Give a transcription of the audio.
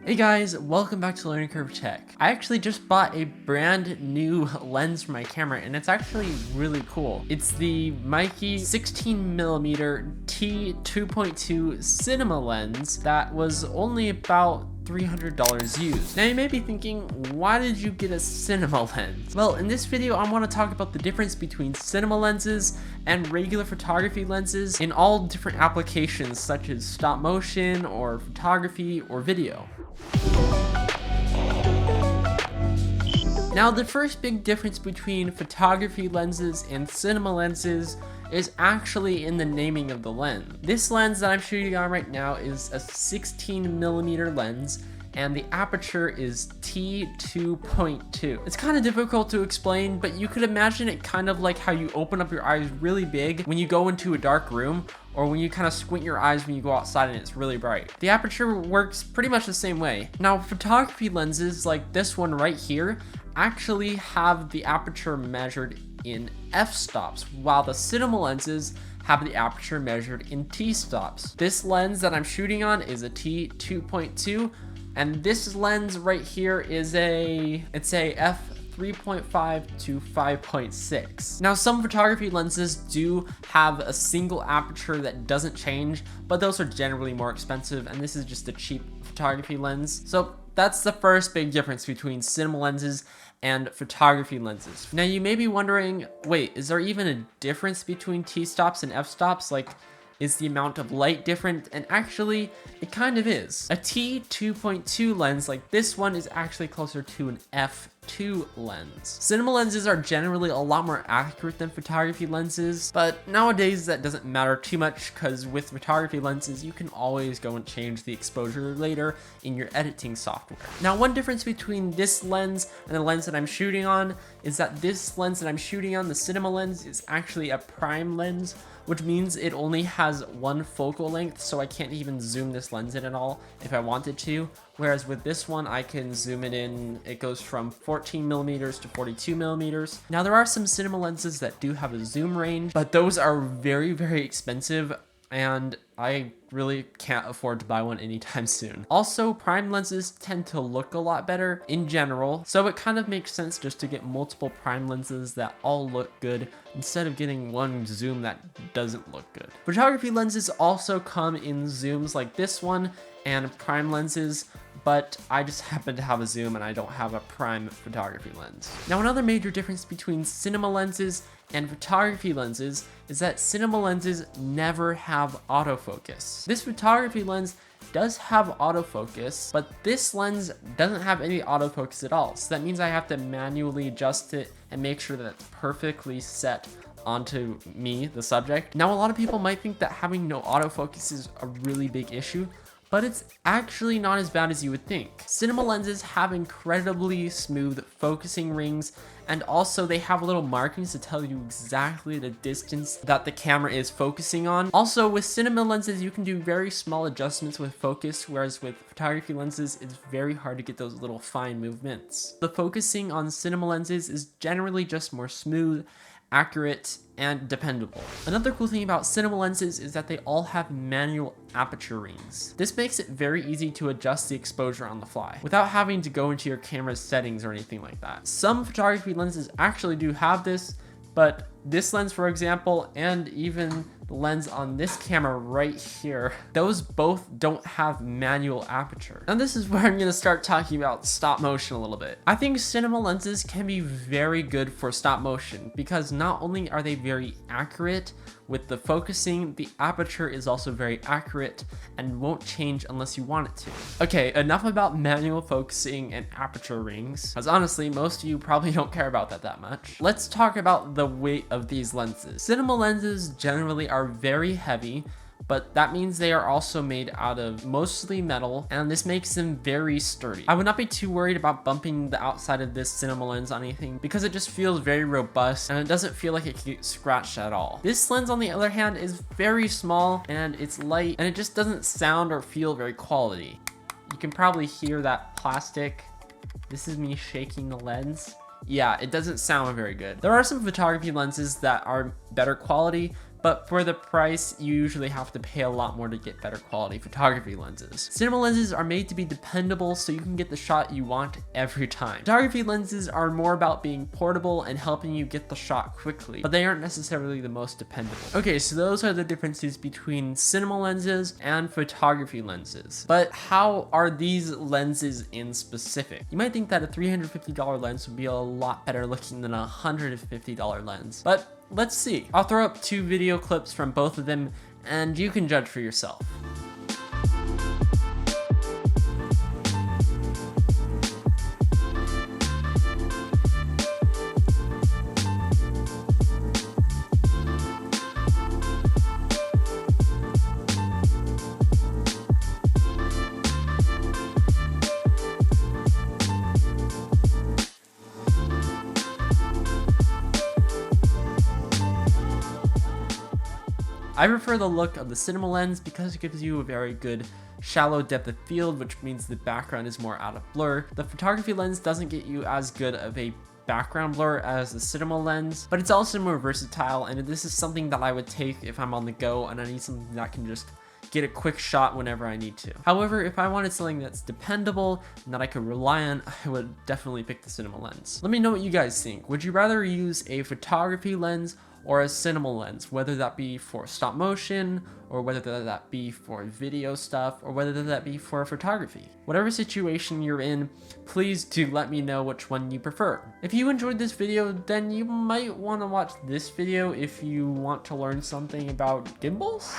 Hey guys, welcome back to Learning Curve Tech. I actually just bought a brand new lens for my camera and it's actually really cool. It's the Mikey 16mm T2.2 cinema lens that was only about $300 used. Now you may be thinking, why did you get a cinema lens? Well, in this video, I want to talk about the difference between cinema lenses and regular photography lenses in all different applications such as stop motion or photography or video. Now, the first big difference between photography lenses and cinema lenses is actually in the naming of the lens. This lens that I'm shooting on right now is a 16mm lens and the aperture is T2.2. It's kind of difficult to explain, but you could imagine it kind of like how you open up your eyes really big when you go into a dark room, or when you kind of squint your eyes when you go outside and it's really bright. The aperture works pretty much the same way. Now, photography lenses like this one right here actually have the aperture measured in f-stops, while the cinema lenses have the aperture measured in t-stops. This lens that I'm shooting on is a T2.2, and this lens right here is a f3.5 to 5.6. Now, some photography lenses do have a single aperture that doesn't change, but those are generally more expensive, and this is just a cheap photography lens. So that's the first big difference between cinema lenses and photography lenses. Now you may be wondering, wait, is there even a difference between t-stops and f-stops? Like, is the amount of light different? And actually, it kind of is. A T2.2 lens like this one is actually closer to an f2 lens. Cinema lenses are generally a lot more accurate than photography lenses, but nowadays that doesn't matter too much because with photography lenses, you can always go and change the exposure later in your editing software. Now, one difference between this lens and the lens that I'm shooting on is that this lens that I'm shooting on, the cinema lens, is actually a prime lens, which means it only has one focal length, so I can't even zoom this lens in at all if I wanted to. Whereas with this one, I can zoom it in. It goes from 14mm to 42mm. Now, there are some cinema lenses that do have a zoom range, but those are very, very expensive, and I really can't afford to buy one anytime soon. Also, prime lenses tend to look a lot better in general, so it kind of makes sense just to get multiple prime lenses that all look good instead of getting one zoom that doesn't look good. Photography lenses also come in zooms like this one and prime lenses, but I just happen to have a zoom and I don't have a prime photography lens. Now, another major difference between cinema lenses and photography lenses is that cinema lenses never have autofocus. This photography lens does have autofocus, but this lens doesn't have any autofocus at all. So that means I have to manually adjust it and make sure that it's perfectly set onto me, the subject. Now, a lot of people might think that having no autofocus is a really big issue, but it's actually not as bad as you would think. Cinema lenses have incredibly smooth focusing rings, and also they have little markings to tell you exactly the distance that the camera is focusing on. Also, with cinema lenses, you can do very small adjustments with focus, whereas with photography lenses, it's very hard to get those little fine movements. The focusing on cinema lenses is generally just more smooth, accurate, and dependable. Another cool thing about cinema lenses is that they all have manual aperture rings. This makes it very easy to adjust the exposure on the fly without having to go into your camera's settings or anything like that. Some photography lenses actually do have this, but this lens, for example, and even the lens on this camera right here, those both don't have manual aperture. And this is where I'm gonna start talking about stop motion a little bit. I think cinema lenses can be very good for stop motion because not only are they very accurate with the focusing, the aperture is also very accurate and won't change unless you want it to. Okay, enough about manual focusing and aperture rings, because honestly, most of you probably don't care about that much. Let's talk about the weight of these lenses. Cinema lenses generally are very heavy, but that means they are also made out of mostly metal, and this makes them very sturdy. I would not be too worried about bumping the outside of this cinema lens on anything because it just feels very robust and it doesn't feel like it can get scratched at all. This lens, on the other hand, is very small and it's light and it just doesn't sound or feel very quality. You can probably hear that plastic. This is me shaking the lens. Yeah, it doesn't sound very good. There are some photography lenses that are better quality, but for the price, you usually have to pay a lot more to get better quality photography lenses. Cinema lenses are made to be dependable so you can get the shot you want every time. Photography lenses are more about being portable and helping you get the shot quickly, but they aren't necessarily the most dependable. Okay, so those are the differences between cinema lenses and photography lenses. But how are these lenses in specific? You might think that a $350 lens would be a lot better looking than a $150 lens, but let's see. I'll throw up 2 video clips from both of them and you can judge for yourself. I prefer the look of the cinema lens because it gives you a very good shallow depth of field, which means the background is more out of blur. The photography lens doesn't get you as good of a background blur as the cinema lens, but it's also more versatile, and this is something that I would take if I'm on the go and I need something that can just get a quick shot whenever I need to. However, if I wanted something that's dependable and that I could rely on, I would definitely pick the cinema lens. Let me know what you guys think. Would you rather use a photography lens or a cinema lens, whether that be for stop motion, or whether that be for video stuff, or whether that be for photography? Whatever situation you're in, please do let me know which one you prefer. If you enjoyed this video, then you might want to watch this video if you want to learn something about gimbals.